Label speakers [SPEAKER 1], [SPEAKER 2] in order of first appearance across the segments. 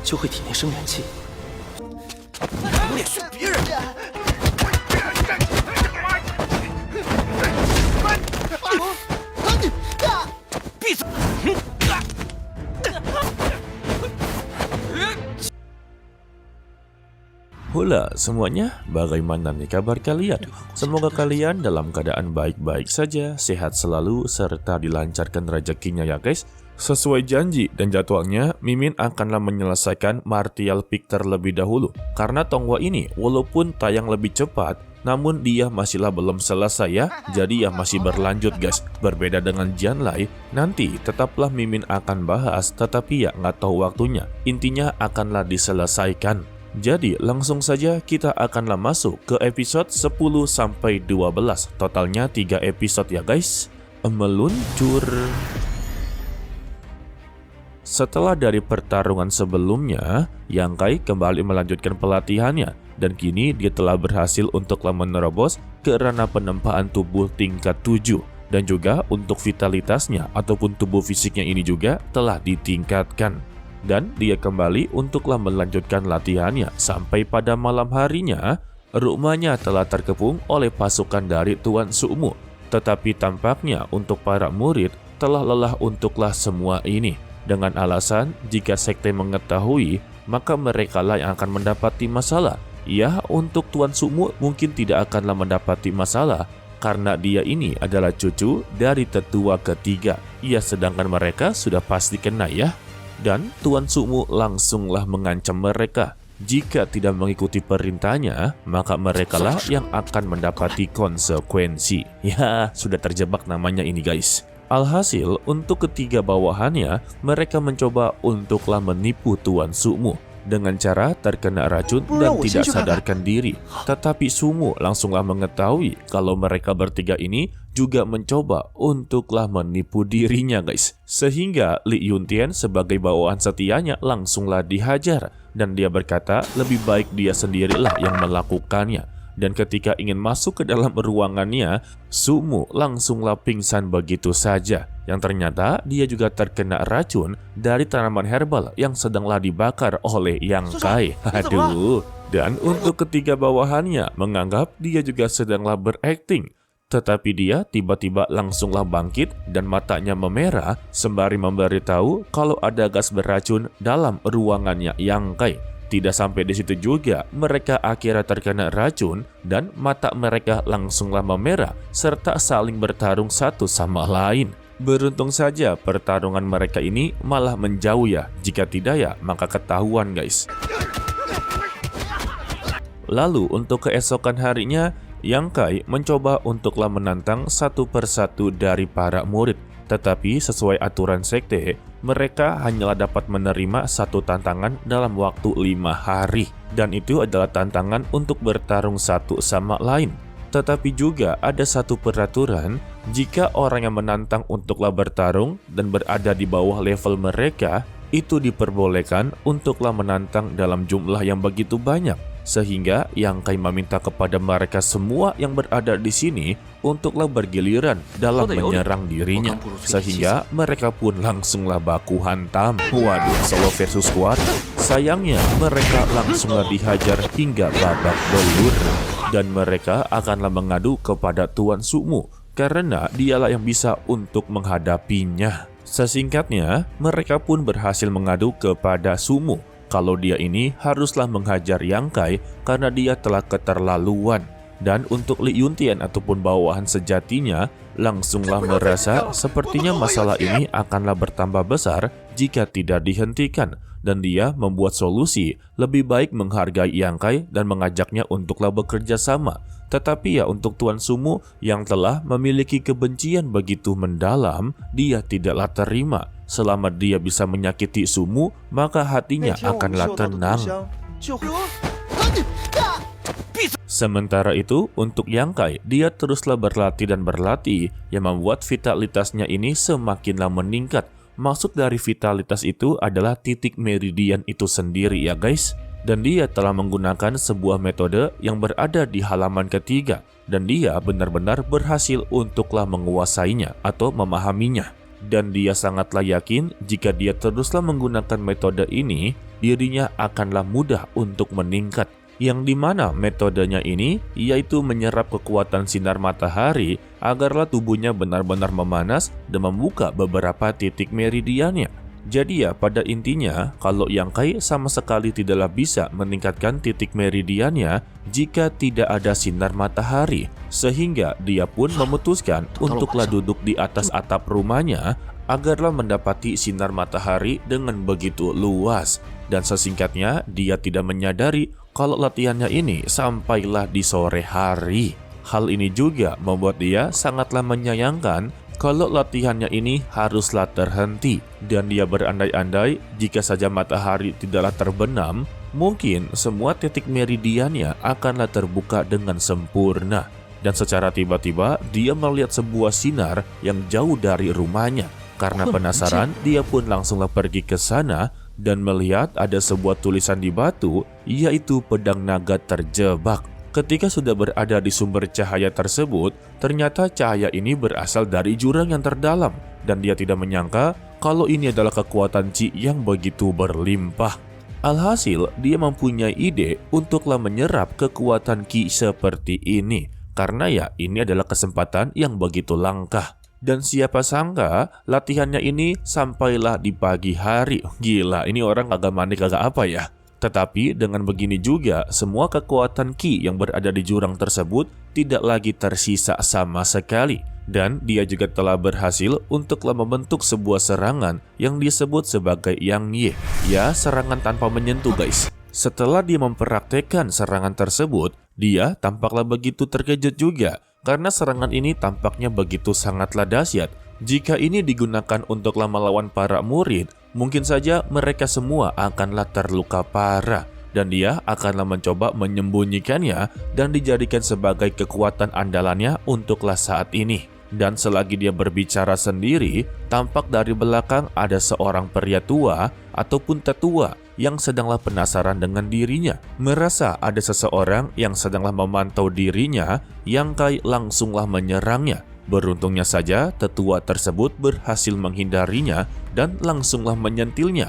[SPEAKER 1] 就会体内生元气。
[SPEAKER 2] 脸是别人。闭嘴！
[SPEAKER 3] Hula semuanya, bagaimana nih kabar kalian? Semoga kalian dalam keadaan baik-baik saja, sehat selalu, serta dilancarkan rezekinya ya guys. Sesuai janji dan jadwalnya, Mimin akanlah menyelesaikan Martial Peak terlebih dahulu. Karena Tonghua ini, walaupun tayang lebih cepat, namun dia masihlah belum selesai ya, jadi ya masih berlanjut guys. Berbeda dengan Janlai, nanti tetaplah Mimin akan bahas, tetapi ya nggak tahu waktunya. Intinya akanlah diselesaikan. Jadi langsung saja kita akanlah masuk ke episode 10-12, totalnya 3 episode ya guys. Meluncur. Setelah dari pertarungan sebelumnya, Yang Kai kembali melanjutkan pelatihannya dan kini dia telah berhasil untuklah menerobos ke ranah penempaan tubuh tingkat 7 dan juga untuk vitalitasnya ataupun tubuh fisiknya ini juga telah ditingkatkan. Dan dia kembali untuklah melanjutkan latihannya sampai pada malam harinya, rumahnya telah terkepung oleh pasukan dari Tuan Sumu. Tetapi tampaknya untuk para murid telah lelah untuklah semua ini. Dengan alasan jika sekte mengetahui, maka merekalah yang akan mendapati masalah. Ya, untuk Tuan Sumu mungkin tidak akanlah mendapati masalah, karena dia ini adalah cucu dari tetua ketiga. Ya, sedangkan mereka sudah pasti kena ya. Dan Tuan Sumu langsunglah mengancam mereka. Jika tidak mengikuti perintahnya, maka merekalah yang akan mendapati konsekuensi. Ya, sudah terjebak namanya ini guys. Alhasil, untuk ketiga bawahannya, mereka mencoba untuklah menipu Tuan Sumu dengan cara terkena racun dan tidak sadarkan diri. Tetapi Sumu langsunglah mengetahui kalau mereka bertiga ini juga mencoba untuklah menipu dirinya guys. Sehingga Li Yuntian sebagai bawahan setianya langsunglah dihajar dan dia berkata lebih baik dia sendirilah yang melakukannya. Dan ketika ingin masuk ke dalam ruangannya, Sumu langsunglah pingsan begitu saja. Yang ternyata dia juga terkena racun dari tanaman herbal yang sedanglah dibakar oleh Yang Kai. Aduh. Dan untuk ketiga bawahannya menganggap dia juga sedanglah berakting. Tetapi dia tiba-tiba langsunglah bangkit dan matanya memerah sembari memberitahu kalau ada gas beracun dalam ruangannya Yang Kai. Tidak sampai di situ juga, mereka akhirnya terkena racun dan mata mereka langsunglah memerah serta saling bertarung satu sama lain. Beruntung saja pertarungan mereka ini malah menjauh ya, jika tidak ya maka ketahuan guys. Lalu untuk keesokan harinya, Yang Kai mencoba untuklah menantang satu persatu dari para murid. Tetapi sesuai aturan sekte, mereka hanyalah dapat menerima satu tantangan dalam waktu 5 hari. Dan itu adalah tantangan untuk bertarung satu sama lain. Tetapi juga ada satu peraturan, jika orang yang menantang untuklah bertarung dan berada di bawah level mereka, itu diperbolehkan untuklah menantang dalam jumlah yang begitu banyak. Sehingga Yang Kai meminta kepada mereka semua yang berada di sini untuklah bergiliran dalam menyerang dirinya. Sehingga mereka pun langsunglah baku hantam. Waduh, solo versus squad. Sayangnya mereka langsunglah dihajar hingga babak belur. Dan mereka akanlah mengadu kepada Tuan Sumu karena dialah yang bisa untuk menghadapinya. Sesingkatnya, mereka pun berhasil mengadu kepada Sumu kalau dia ini haruslah menghajar Yang Kai karena dia telah keterlaluan. Dan untuk Li Yuntian ataupun bawahan sejatinya langsunglah merasa sepertinya masalah ini akanlah bertambah besar jika tidak dihentikan. Dan dia membuat solusi, lebih baik menghargai Yang Kai dan mengajaknya untuklah bekerja sama. Tetapi ya untuk Tuan Sumu yang telah memiliki kebencian begitu mendalam, dia tidaklah terima. Selama dia bisa menyakiti Sumu, maka hatinya akanlah tenang. Sementara itu, untuk Yang Kai, dia teruslah berlatih dan berlatih, yang membuat vitalitasnya ini semakinlah meningkat. Maksud dari vitalitas itu adalah titik meridian itu sendiri ya guys. Dan dia telah menggunakan sebuah metode yang berada di halaman ketiga. Dan dia benar-benar berhasil untuklah menguasainya atau memahaminya. Dan dia sangatlah yakin jika dia teruslah menggunakan metode ini, dirinya akanlah mudah untuk meningkat. Yang dimana metodenya ini yaitu menyerap kekuatan sinar matahari agarlah tubuhnya benar-benar memanas dan membuka beberapa titik meridiannya. Jadi ya pada intinya kalau Yang Kai sama sekali tidaklah bisa meningkatkan titik meridiannya jika tidak ada sinar matahari. Sehingga dia pun memutuskan untuklah duduk di atas atap rumahnya agarlah mendapati sinar matahari dengan begitu luas. Dan sesingkatnya dia tidak menyadari kalau latihannya ini sampailah di sore hari. Hal ini juga membuat dia sangatlah menyayangkan kalau latihannya ini haruslah terhenti, dan dia berandai-andai jika saja matahari tidaklah terbenam, mungkin semua titik meridiannya akanlah terbuka dengan sempurna. Dan secara tiba-tiba dia melihat sebuah sinar yang jauh dari rumahnya. Karena penasaran, dia pun langsunglah pergi ke sana dan melihat ada sebuah tulisan di batu, yaitu pedang naga terjebak. Ketika sudah berada di sumber cahaya tersebut, ternyata cahaya ini berasal dari jurang yang terdalam, dan dia tidak menyangka kalau ini adalah kekuatan Qi yang begitu berlimpah. Alhasil, dia mempunyai ide untuklah menyerap kekuatan Qi seperti ini, karena ya ini adalah kesempatan yang begitu langka. Dan siapa sangka latihannya ini sampailah di pagi hari. Gila, ini orang kagak mandi kagak apa ya. Tetapi dengan begini juga, semua kekuatan Qi yang berada di jurang tersebut tidak lagi tersisa sama sekali. Dan dia juga telah berhasil untuklah membentuk sebuah serangan yang disebut sebagai Yang Ye. Ya, serangan tanpa menyentuh guys. Setelah dia mempraktekkan serangan tersebut, dia tampaklah begitu terkejut juga. Karena serangan ini tampaknya begitu sangatlah dahsyat. Jika ini digunakan untuklah melawan para murid, mungkin saja mereka semua akanlah terluka parah. Dan dia akanlah mencoba menyembunyikannya dan dijadikan sebagai kekuatan andalannya untuklah saat ini. Dan selagi dia berbicara sendiri, tampak dari belakang ada seorang pria tua ataupun tetua yang sedanglah penasaran dengan dirinya. Merasa ada seseorang yang sedanglah memantau dirinya, Yang Kai langsunglah menyerangnya. Beruntungnya saja tetua tersebut berhasil menghindarinya dan langsunglah menyentilnya.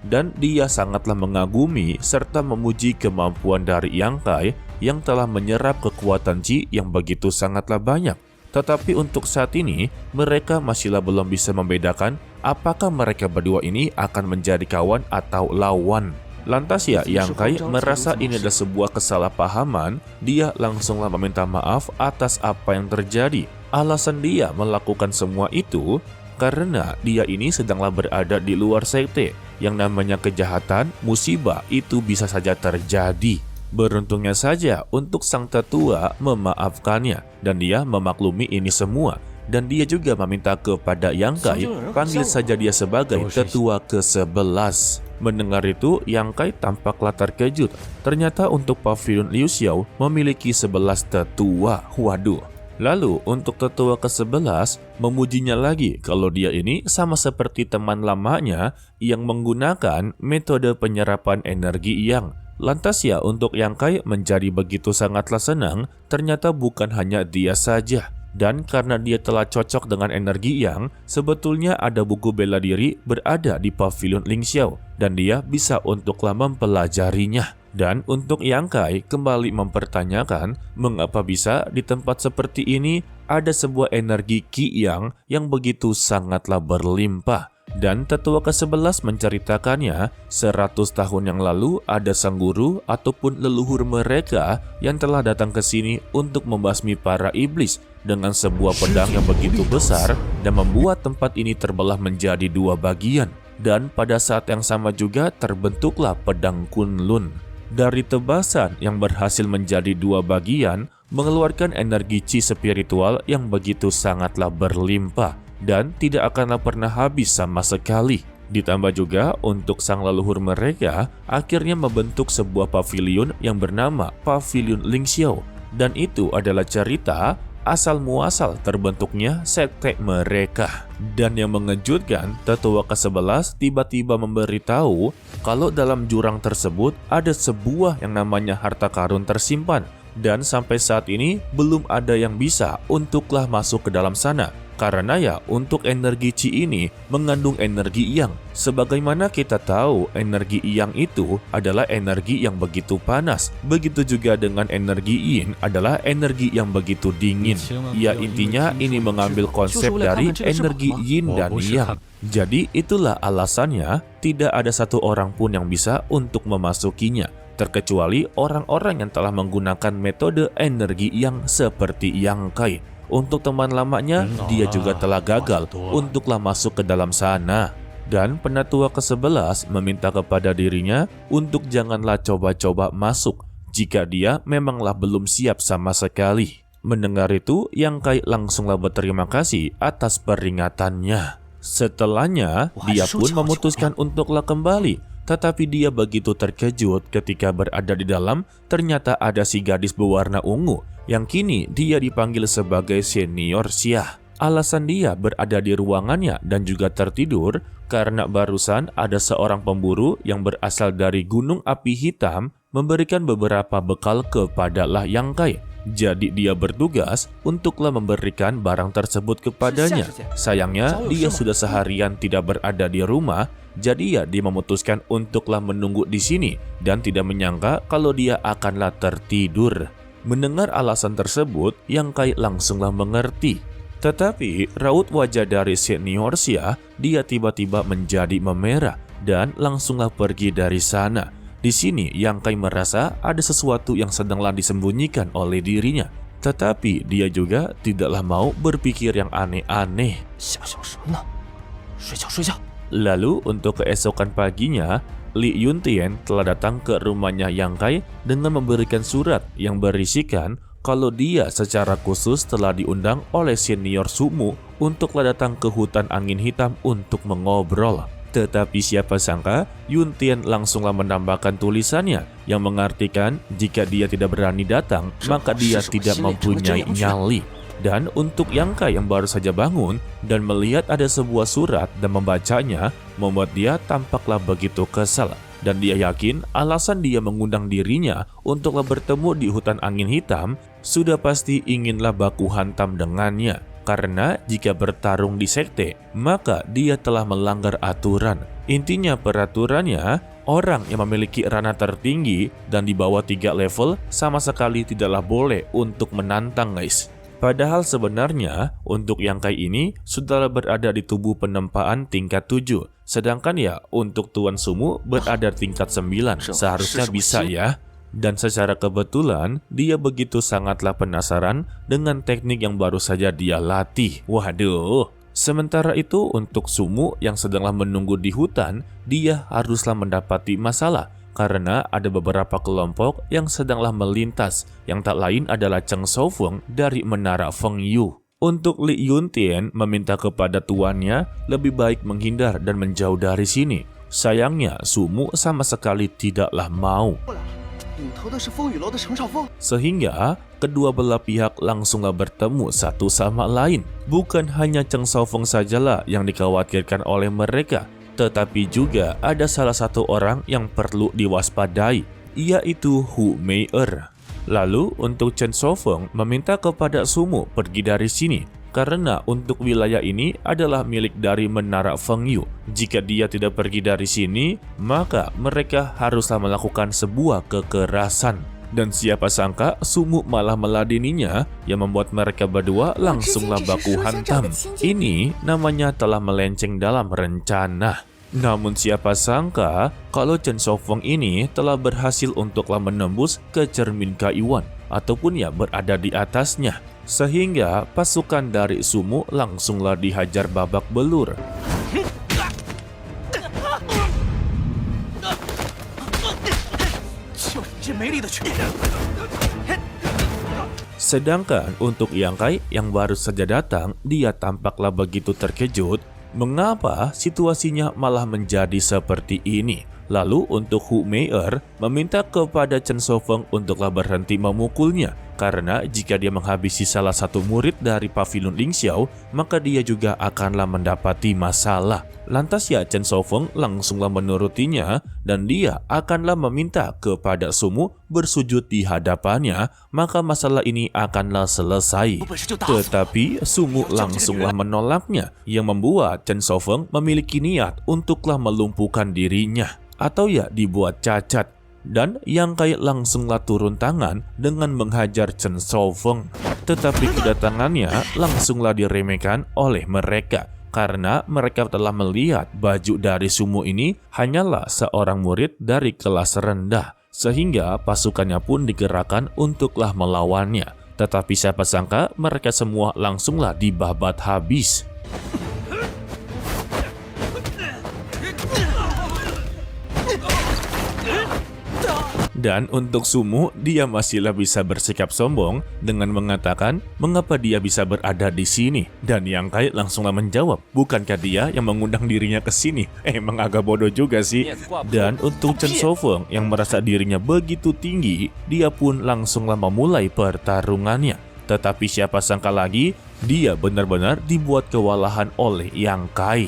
[SPEAKER 3] Dan dia sangatlah mengagumi serta memuji kemampuan dari Yang Kai yang telah menyerap kekuatan Qi yang begitu sangatlah banyak. Tetapi untuk saat ini, mereka masihlah belum bisa membedakan apakah mereka berdua ini akan menjadi kawan atau lawan. Lantas ya, Yang Kai merasa ini adalah sebuah kesalahpahaman. Dia langsunglah meminta maaf atas apa yang terjadi. Alasan dia melakukan semua itu karena dia ini sedanglah berada di luar sekte. Yang namanya kejahatan, musibah itu bisa saja terjadi. Beruntungnya saja untuk sang tetua memaafkannya dan dia memaklumi ini semua. Dan dia juga meminta kepada Yang Kai, panggil saja dia sebagai tetua ke-11. Mendengar itu, Yang Kai tampaklah terkejut. Ternyata untuk pavilion Liu Xiao memiliki 11 tetua. Waduh. Lalu untuk tetua ke-11 memujinya lagi kalau dia ini sama seperti teman lamanya yang menggunakan metode penyerapan energi yang. Lantas ya untuk Yang Kai menjadi begitu sangatlah senang, ternyata bukan hanya dia saja. Dan karena dia telah cocok dengan energi yang, sebetulnya ada buku bela diri berada di pavilion Ling Xiao dan dia bisa untuklah mempelajarinya. Dan untuk Yang Kai kembali mempertanyakan mengapa bisa di tempat seperti ini ada sebuah energi Qi yang begitu sangatlah berlimpah. Dan tetua ke-11 menceritakannya 100 tahun yang lalu ada sang guru ataupun leluhur mereka yang telah datang ke sini untuk membasmi para iblis dengan sebuah pedang yang begitu besar dan membuat tempat ini terbelah menjadi 2 bagian. Dan pada saat yang sama juga terbentuklah pedang Kunlun. Dari tebasan yang berhasil menjadi 2 bagian mengeluarkan energi Qi spiritual yang begitu sangatlah berlimpah dan tidak akanlah pernah habis sama sekali. Ditambah juga untuk sang leluhur mereka akhirnya membentuk sebuah pavilion yang bernama Pavilion Ling Xiao. Dan itu adalah cerita asal-muasal terbentuknya sekte mereka. Dan yang mengejutkan, tetua ke-11 tiba-tiba memberitahu kalau dalam jurang tersebut ada sebuah yang namanya harta karun tersimpan. Dan sampai saat ini belum ada yang bisa untuklah masuk ke dalam sana Karena ya untuk energi Qi ini mengandung energi Yang. Sebagaimana kita tahu energi Yang itu adalah energi yang begitu panas. Begitu juga dengan energi Yin adalah energi yang begitu dingin. Ya intinya ini mengambil konsep dari energi Yin dan Yang. Jadi itulah alasannya tidak ada satu orang pun yang bisa untuk memasukinya. Terkecuali orang-orang yang telah menggunakan metode energi Yang seperti Yang Kai. Untuk teman lamanya, dia juga telah gagal untuklah masuk ke dalam sana. Dan penatua ke-11 meminta kepada dirinya untuk janganlah coba-coba masuk jika dia memanglah belum siap sama sekali. Mendengar itu, Yang Kai langsunglah berterima kasih atas peringatannya. Setelahnya, dia pun memutuskan untuklah kembali. Tetapi dia begitu terkejut ketika berada di dalam, ternyata ada si gadis berwarna ungu yang kini dia dipanggil sebagai Senior Xia. Alasan dia berada di ruangannya dan juga tertidur karena barusan ada seorang pemburu yang berasal dari Gunung Api Hitam memberikan beberapa bekal kepada Yang Kai. Jadi dia bertugas untuklah memberikan barang tersebut kepadanya. Sayangnya dia sudah seharian tidak berada di rumah, jadi ya dia memutuskan untuklah menunggu di sini dan tidak menyangka kalau dia akanlah tertidur. Mendengar alasan tersebut, Yang Kai langsunglah mengerti. Tetapi raut wajah dari Senior Xia, dia tiba-tiba menjadi memerah dan langsunglah pergi dari sana. Di sini Yang Kai merasa ada sesuatu yang sedanglah disembunyikan oleh dirinya. Tetapi dia juga tidaklah mau berpikir yang aneh-aneh. Lalu untuk keesokan paginya, Li Yuntian telah datang ke rumahnya Yang Kai dengan memberikan surat yang berisikan kalau dia secara khusus telah diundang oleh Senior Sumu untuklah datang ke hutan angin hitam untuk mengobrol. Tetapi siapa sangka Yuntian langsunglah menambahkan tulisannya yang mengartikan jika dia tidak berani datang maka dia tidak mempunyai nyali. Dan untuk Yang Kai yang baru saja bangun dan melihat ada sebuah surat dan membacanya membuat dia tampaklah begitu kesal. Dan dia yakin alasan dia mengundang dirinya untuklah bertemu di hutan angin hitam sudah pasti inginlah baku hantam dengannya. Karena jika bertarung di sekte, maka dia telah melanggar aturan. Intinya peraturannya, orang yang memiliki ranah tertinggi dan di bawah 3 level sama sekali tidaklah boleh untuk menantang guys. Padahal sebenarnya untuk Yang Kai ini sudah berada di tubuh penempaan tingkat 7. Sedangkan ya untuk Tuan Sumu berada tingkat 9. Seharusnya bisa ya. Dan secara kebetulan, dia begitu sangatlah penasaran dengan teknik yang baru saja dia latih. Waduh. Sementara itu untuk Sumu yang sedanglah menunggu di hutan, dia haruslah mendapati masalah. Karena ada beberapa kelompok yang sedanglah melintas, yang tak lain adalah Cheng Shaofeng dari Menara Fengyu. Untuk Li Yuntian meminta kepada tuannya lebih baik menghindar dan menjauh dari sini. Sayangnya Sumu sama sekali tidaklah mau. Sehingga kedua belah pihak langsunglah bertemu satu sama lain. Bukan hanya Cheng Shaofeng sajalah yang dikhawatirkan oleh mereka, tetapi juga ada salah satu orang yang perlu diwaspadai, yaitu Hu Mei'er. Lalu untuk Cheng Shaofeng meminta kepada Sumu pergi dari sini karena untuk wilayah ini adalah milik dari Menara Fengyu. Jika dia tidak pergi dari sini, maka mereka haruslah melakukan sebuah kekerasan. Dan siapa sangka Sumu malah meladeninya yang membuat mereka berdua langsunglah baku hantam. Ini namanya telah melenceng dalam rencana. Namun siapa sangka kalau Cheng Shaofeng ini telah berhasil untuklah menembus ke cermin Kaiwan ataupun ya berada di atasnya. Sehingga pasukan dari Sumu langsunglah dihajar babak belur. Sedangkan untuk Yang Kai yang baru saja datang, dia tampaklah begitu terkejut mengapa situasinya malah menjadi seperti ini. Lalu untuk Hu Mei'er meminta kepada Cheng Shaofeng untuklah berhenti memukulnya, karena jika dia menghabisi salah satu murid dari Pavilion Lingxiao, maka dia juga akanlah mendapati masalah. Lantas ya Chen Shaofeng langsunglah menurutinya dan dia akanlah meminta kepada Sumu bersujud di hadapannya, maka masalah ini akanlah selesai. Tetapi Sumu langsunglah menolaknya, yang membuat Chen Shaofeng memiliki niat untuklah melumpuhkan dirinya atau ya dibuat cacat. Dan Yang Kai langsunglah turun tangan dengan menghajar Chen Shaofeng. Tetapi kedatangannya langsunglah diremehkan oleh mereka, karena mereka telah melihat baju dari Sumu ini hanyalah seorang murid dari kelas rendah, sehingga pasukannya pun digerakkan untuklah melawannya. Tetapi siapa sangka mereka semua langsunglah dibabat habis. Dan untuk Sumu, dia masihlah bisa bersikap sombong dengan mengatakan mengapa dia bisa berada di sini. Dan Yang Kai langsunglah menjawab, bukankah dia yang mengundang dirinya ke sini? Emang agak bodoh juga sih. Dan untuk Chen Shaofeng yang merasa dirinya begitu tinggi, dia pun langsunglah memulai pertarungannya. Tetapi siapa sangka lagi, dia benar-benar dibuat kewalahan oleh Yang Kai.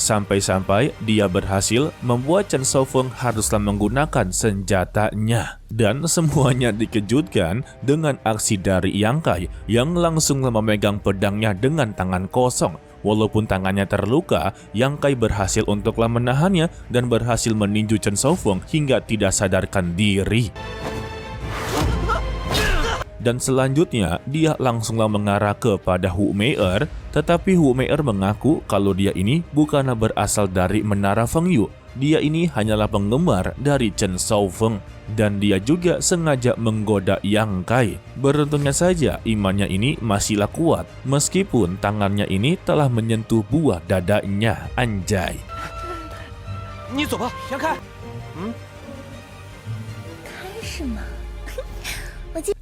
[SPEAKER 3] Sampai-sampai dia berhasil membuat Chen Shaofeng haruslah menggunakan senjatanya. Dan semuanya dikejutkan dengan aksi dari Yang Kai yang langsunglah memegang pedangnya dengan tangan kosong. Walaupun tangannya terluka, Yang Kai berhasil untuklah menahannya dan berhasil meninju Chen Shaofeng hingga tidak sadarkan diri. Dan selanjutnya dia langsunglah mengarah kepada Hu Mei'er, tetapi Hu Mei'er mengaku kalau dia ini bukanlah berasal dari Menara Fengyu. Dia ini hanyalah penggemar dari Chen Shaofeng, dan dia juga sengaja menggoda Yang Kai. Beruntungnya saja imannya ini masihlah kuat, meskipun tangannya ini telah menyentuh buah dadanya. Anjay.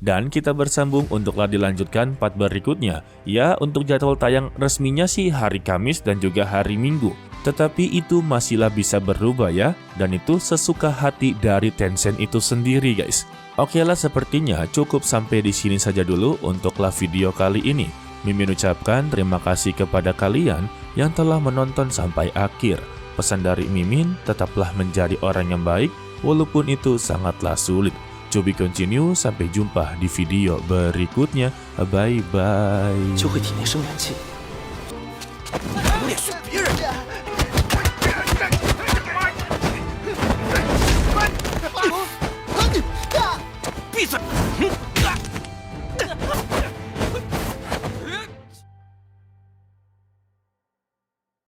[SPEAKER 3] Dan kita bersambung untuklah dilanjutkan part berikutnya. Ya, untuk jadwal tayang resminya sih hari Kamis dan juga hari Minggu. Tetapi itu masihlah bisa berubah ya, dan itu sesuka hati dari Tencent itu sendiri guys. Oke lah, sepertinya cukup sampai di sini saja dulu untuklah video kali ini. Mimin ucapkan terima kasih kepada kalian yang telah menonton sampai akhir. Pesan dari Mimin, tetaplah menjadi orang yang baik walaupun itu sangatlah sulit. To be continue, sampai jumpa di video berikutnya. Bye bye.